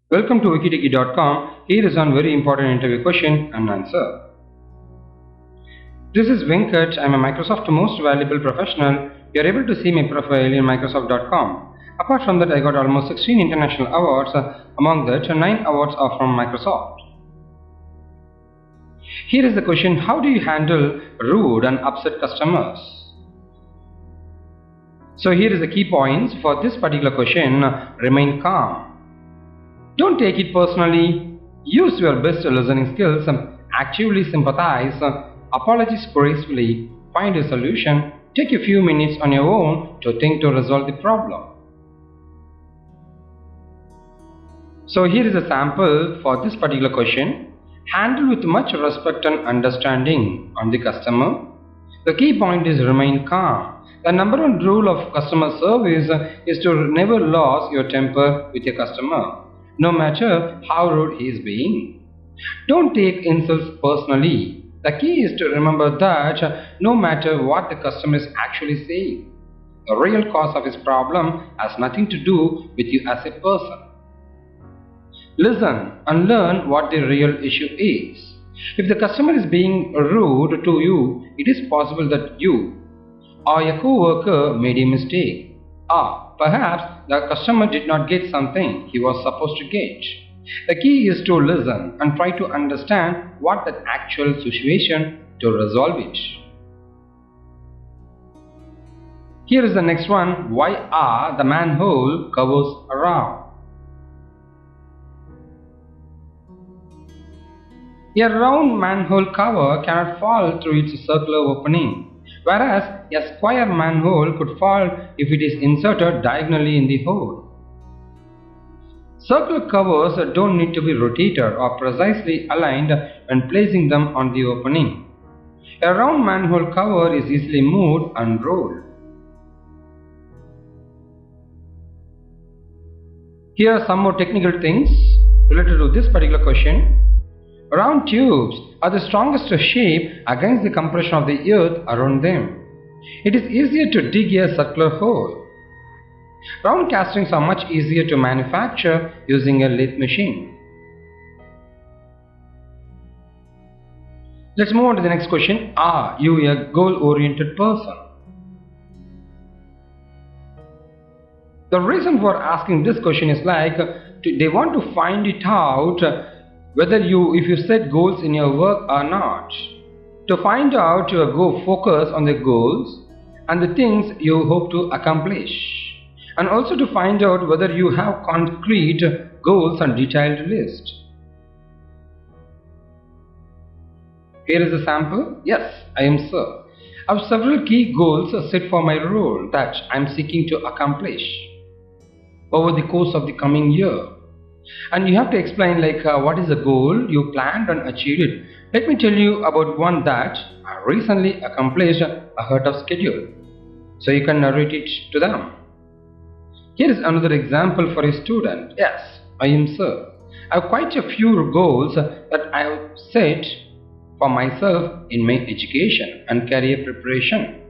Welcome to wikitiki.com. Here is one very important interview question and answer. This is Venkat. I am a Microsoft Most Valuable Professional. You are able to see my profile in Microsoft.com. Apart from that, I got almost 16 international awards. Among that, 9 awards are from Microsoft. Here is the question: how do you handle rude and upset customers? So here is the key points for this particular question. Remain calm. Don't take it personally. Use your best listening skills. Actively sympathize. Apologize gracefully. Find a solution. Take a few minutes on your own to think to resolve the problem. So here is a sample for this particular question. Handle with much respect and understanding on the customer. The key point is remain calm. The number one rule of customer service is to never lose your temper with your customer, no matter how rude he is being. Don't take insults personally. The key is to remember that no matter what the customer is actually saying, the real cause of his problem has nothing to do with you as a person. Listen and learn what the real issue is. If the customer is being rude to you, it is possible that you or your co-worker made a mistake, or perhaps the customer did not get something he was supposed to get. The key is to listen and try to understand what the actual situation to resolve it. Here is the next one. Why are the manhole covers round? A round manhole cover cannot fall through its circular opening, whereas a square manhole could fall if it is inserted diagonally in the hole. Circular covers don't need to be rotated or precisely aligned when placing them on the opening. A round manhole cover is easily moved and rolled. Here are some more technical things related to this particular question. Round tubes are the strongest shape against the compression of the earth around them. It is easier to dig a circular hole. Round castings are much easier to manufacture using a lathe machine. Let's move on to the next question. Are you a goal-oriented person? The reason for asking this question is they want to find it out whether if you set goals in your work or not. To find out, go focus on the goals and the things you hope to accomplish, and also to find out whether you have concrete goals and detailed list. Here is a sample. Yes, I am sir. I have several key goals set for my role that I am seeking to accomplish over the course of the coming year. And you have to explain what is the goal you planned and achieved it. Let me tell you about one that I recently accomplished ahead of schedule, so you can narrate it to them. Here is another example for a student. Yes, I am sir. I have quite a few goals that I have set for myself in my education and career preparation.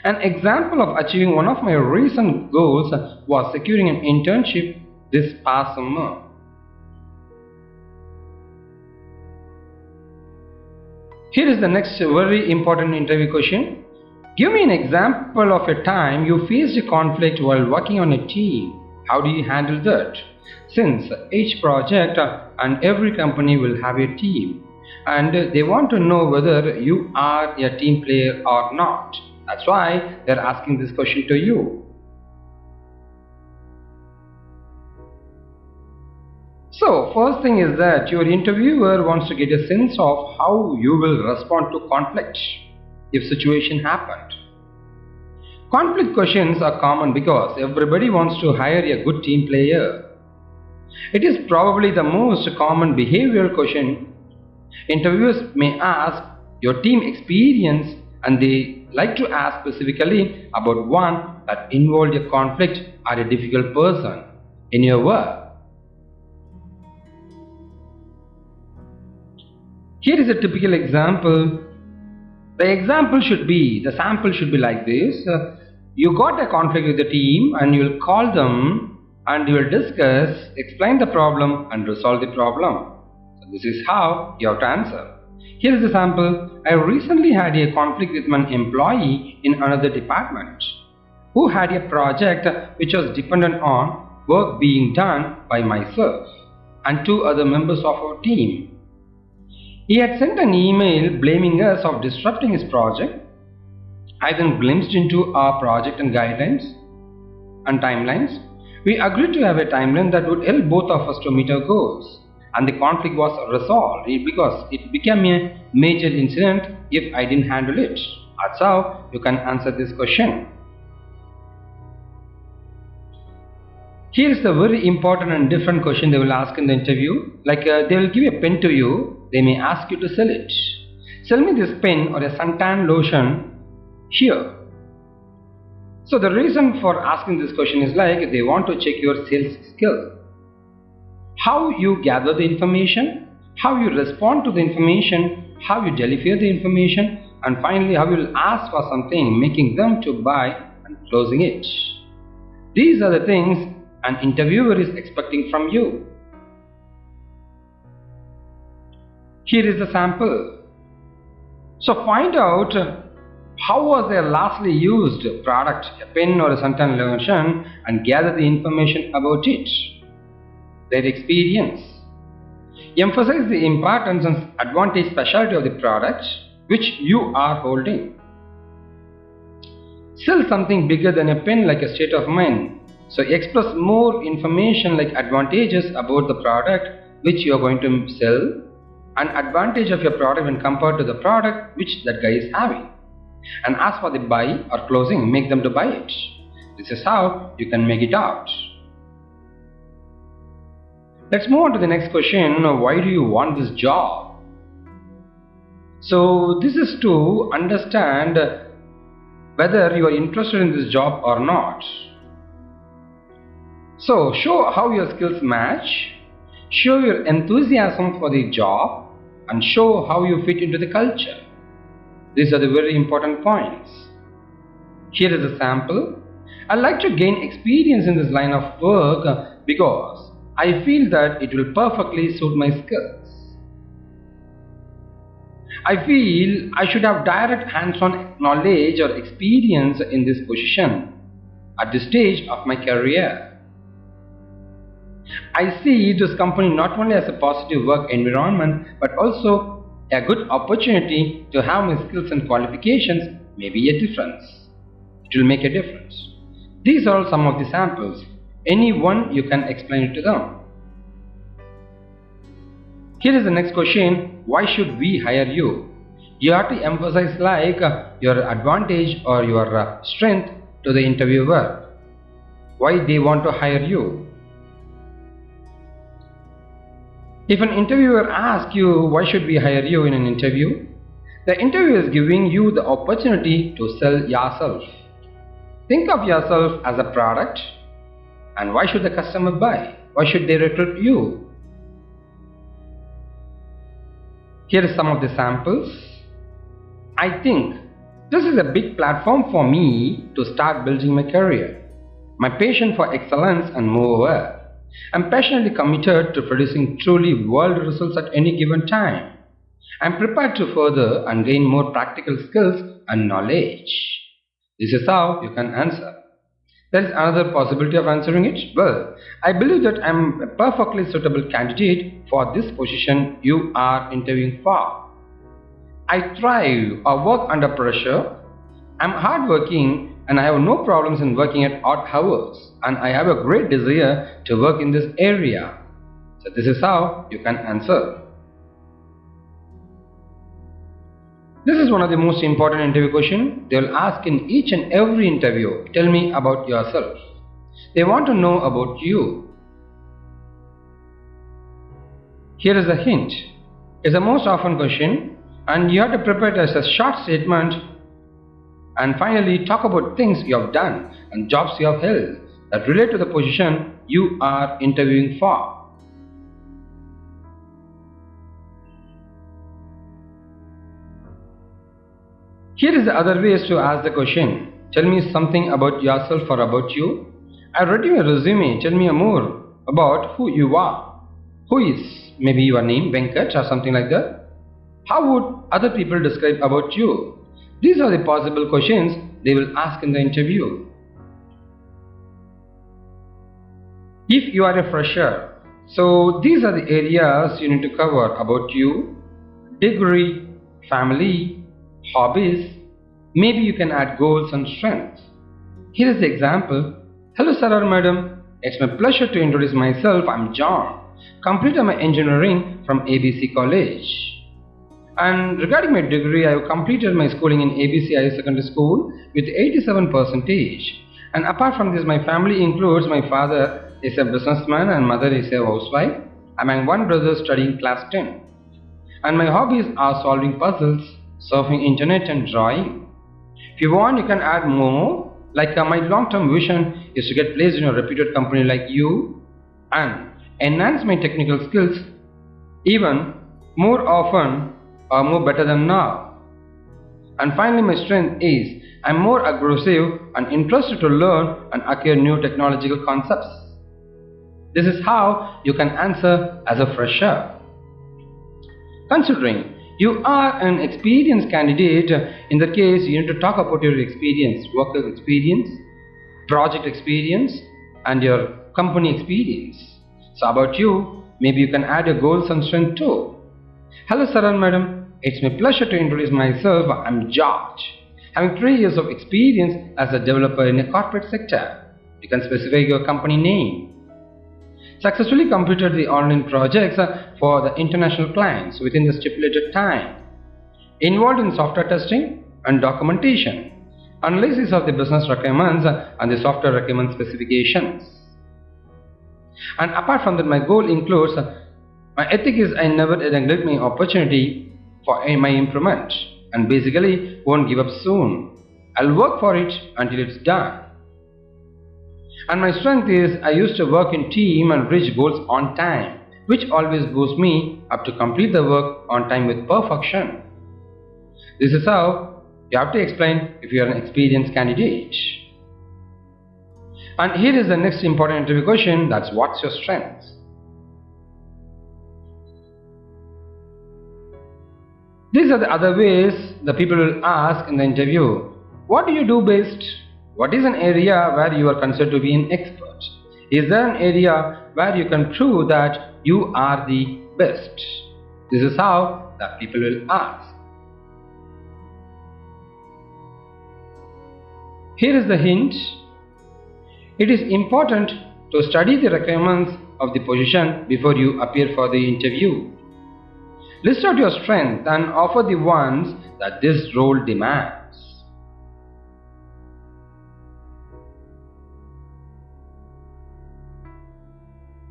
An example of achieving one of my recent goals was securing an internship this past summer. Here is the next very important interview question. Give me an example of a time you faced a conflict while working on a team. How do you handle that? Since each project and every company will have a team, and they want to know whether you are a team player or not. That's why they're asking this question to you. So first thing is that your interviewer wants to get a sense of how you will respond to conflict if situation happened. Conflict questions are common because everybody wants to hire a good team player. It is probably the most common behavioral question interviewers may ask your team experience, and they like to ask specifically about one that involved a conflict or a difficult person in your work. Here is a typical example. The sample should be like this. You got a conflict with the team and you'll call them and you will discuss, explain the problem and resolve the problem. So this is how you have to answer. Here is a sample. I recently had a conflict with an employee in another department who had a project which was dependent on work being done by myself and two other members of our team. He had sent an email blaming us of disrupting his project. I then glimpsed into our project and guidelines and timelines. We agreed to have a timeline that would help both of us to meet our goals, and the conflict was resolved because it became a major incident if I didn't handle it. That's how you can answer this question. Here is a very important and different question they will ask in the interview. Like they will give a pen to you. They may ask you to sell it. Sell me this pen or a suntan lotion here. So the reason for asking this question is like they want to check your sales skill. How you gather the information, how you respond to the information, how you deliver the information, and finally how you will ask for something, making them to buy and closing it. These are the things an interviewer is expecting from you. Here is the sample. So find out how was their lastly used product, a pen or a suntan lotion, and gather the information about it. Their experience. Emphasize the importance and advantage specialty of the product which you are holding. Sell something bigger than a pen like a state of mind. So express more information like advantages about the product which you are going to sell and advantage of your product when compared to the product which that guy is having. And ask for the buy or closing, make them to buy it. This is how you can make it out. Let's move on to the next question. Why do you want this job? So this is to understand whether you are interested in this job or not. So show how your skills match, show your enthusiasm for the job, and show how you fit into the culture. These are the very important points. Here is a sample. I'd like to gain experience in this line of work because I feel that it will perfectly suit my skills. I feel I should have direct hands-on knowledge or experience in this position at this stage of my career. I see this company not only as a positive work environment but also a good opportunity to have my skills and qualifications may be a difference. It will make a difference. These are some of the samples. Any one you can explain it to them. Here is the next question. Why should we hire you? You have to emphasize like your advantage or your strength to the interviewer. Why they want to hire you? If an interviewer asks you why should we hire you in an interview, the interviewer is giving you the opportunity to sell yourself. Think of yourself as a product, and why should the customer buy? Why should they recruit you? Here are some of the samples. I think this is a big platform for me to start building my career. My passion for excellence and moreover, I'm passionately committed to producing truly world results at any given time. I'm prepared to further and gain more practical skills and knowledge. This is how you can answer. There is another possibility of answering it. Well, I believe that I'm a perfectly suitable candidate for this position you are interviewing for. I thrive or work under pressure. I'm hardworking and I have no problems in working at odd hours, and I have a great desire to work in this area. So this is how you can answer. This is one of the most important interview questions. They will ask in each and every interview, tell me about yourself. They want to know about you. Here is a hint. It's the most often question and you have to prepare it as a short statement. And finally, talk about things you have done and jobs you have held that relate to the position you are interviewing for. Here is the other ways to ask the question. Tell me something about yourself or about you. I read your resume. Tell me more about who you are. Who is maybe your name, Venkat, or something like that? How would other people describe about you? These are the possible questions they will ask in the interview. If you are a fresher, so these are the areas you need to cover about you: degree, family, hobbies. Maybe you can add goals and strengths. Here is the example. Hello sir or madam, it's my pleasure to introduce myself. I'm John. Completed my engineering from ABC College. And regarding my degree, I have completed my schooling in ABC Higher Secondary School with 87 percentage. And apart from this, my family includes my father is a businessman and mother is a housewife. I'm one brother studying class 10. And my hobbies are solving puzzles, surfing internet and drawing. If you want, you can add more. Like my long-term vision is to get placed in a reputed company like you and enhance my technical skills even more often or more better than now. And finally, my strength is I'm more aggressive and interested to learn and acquire new technological concepts. This is how you can answer as a fresher. Considering you are an experienced candidate, in that case you need to talk about your experience, work experience, project experience and your company experience. So about you, maybe you can add your goals and strength too. Hello sir and madam, it's my pleasure to introduce myself. I'm George. Having 3 years of experience as a developer in a corporate sector. You can specify your company name. Successfully completed the online projects for the international clients within the stipulated time. Involved in software testing and documentation, analysis of the business requirements and the software requirement specifications. And apart from that, my goal includes my ethic is I never neglect my opportunity for my improvement and basically won't give up soon. I'll work for it until it's done. And my strength is I used to work in team and reach goals on time, which always boosts me up to complete the work on time with perfection. This is how you have to explain if you are an experienced candidate. And here is the next important interview question, that's what's your strength? These are the other ways the people will ask in the interview. What do you do best? What is an area where you are considered to be an expert? Is there an area where you can prove that you are the best? This is how the people will ask. Here is the hint. It is important to study the requirements of the position before you appear for the interview. List out your strengths and offer the ones that this role demands.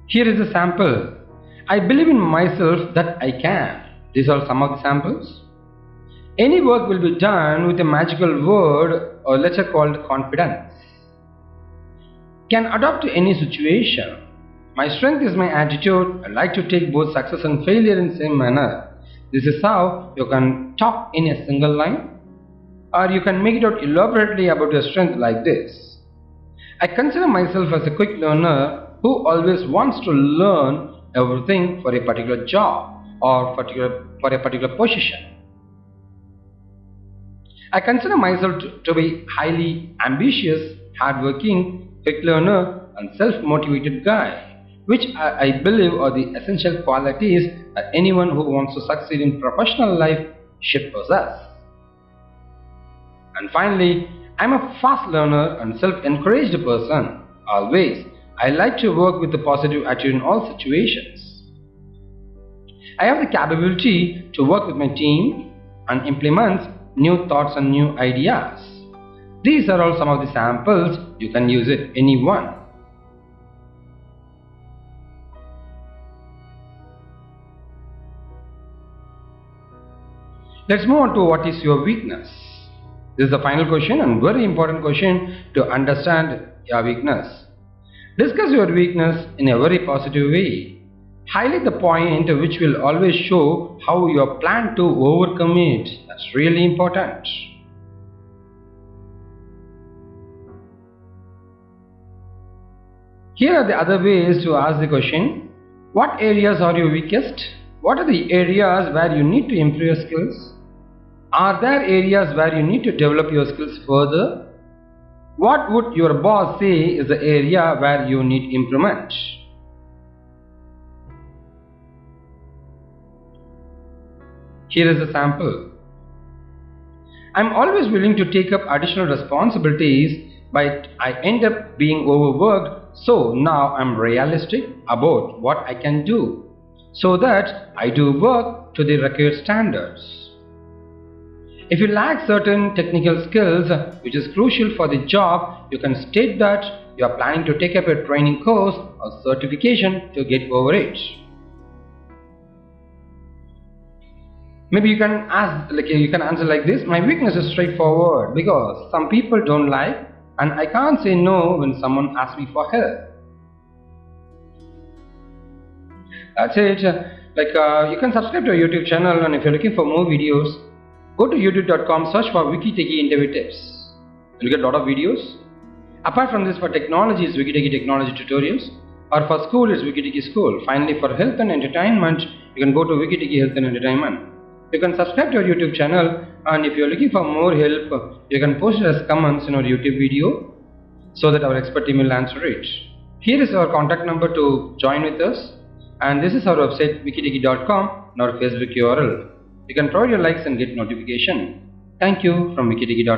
Here is a sample. I believe in myself that I can. These are some of the samples. Any work will be done with a magical word or letter called confidence. Can adapt to any situation. My strength is my attitude. I like to take both success and failure in the same manner. This is how you can talk in a single line. Or you can make it out elaborately about your strength like this. I consider myself as a quick learner who always wants to learn everything for a particular job or for a particular position. I consider myself to be highly ambitious, hardworking, quick learner and self-motivated guy, which I believe are the essential qualities that anyone who wants to succeed in professional life should possess. And finally, I'm a fast learner and self-encouraged person. Always, I like to work with a positive attitude in all situations. I have the capability to work with my team and implement new thoughts and new ideas. These are all some of the samples. You can use it any one. Let's move on to what is your weakness. This is the final question and very important question to understand your weakness. Discuss your weakness in a very positive way. Highlight the point which will always show how you plan to overcome it. That's really important. Here are the other ways to ask the question. What areas are you weakest? What are the areas where you need to improve your skills? Are there areas where you need to develop your skills further? What would your boss say is the area where you need improvement? Here is a sample. I'm always willing to take up additional responsibilities, but I end up being overworked, so now I'm realistic about what I can do, so that I do work to the required standards. If you lack certain technical skills which is crucial for the job, you can state that you are planning to take up a training course or certification to get over it. Maybe you can answer like this. My weakness is straightforward because some people don't like and I can't say no when someone asks me for help. That's it. You can subscribe to our YouTube channel, and if you're looking for more videos, go to youtube.com, search for WikiTechie interview tips. You'll get a lot of videos. Apart from this, for technology is WikiTechie technology tutorials, or for school is WikiTechie school. Finally, for health and entertainment, you can go to WikiTechie health and entertainment. You can subscribe to our YouTube channel, and if you're looking for more help, you can post it as comments in our YouTube video so that our expert team will answer it. Here is our contact number to join with us, and this is our website wikitechie.com and our Facebook URL. You can provide your likes and get notification. Thank you from wikitechie.com.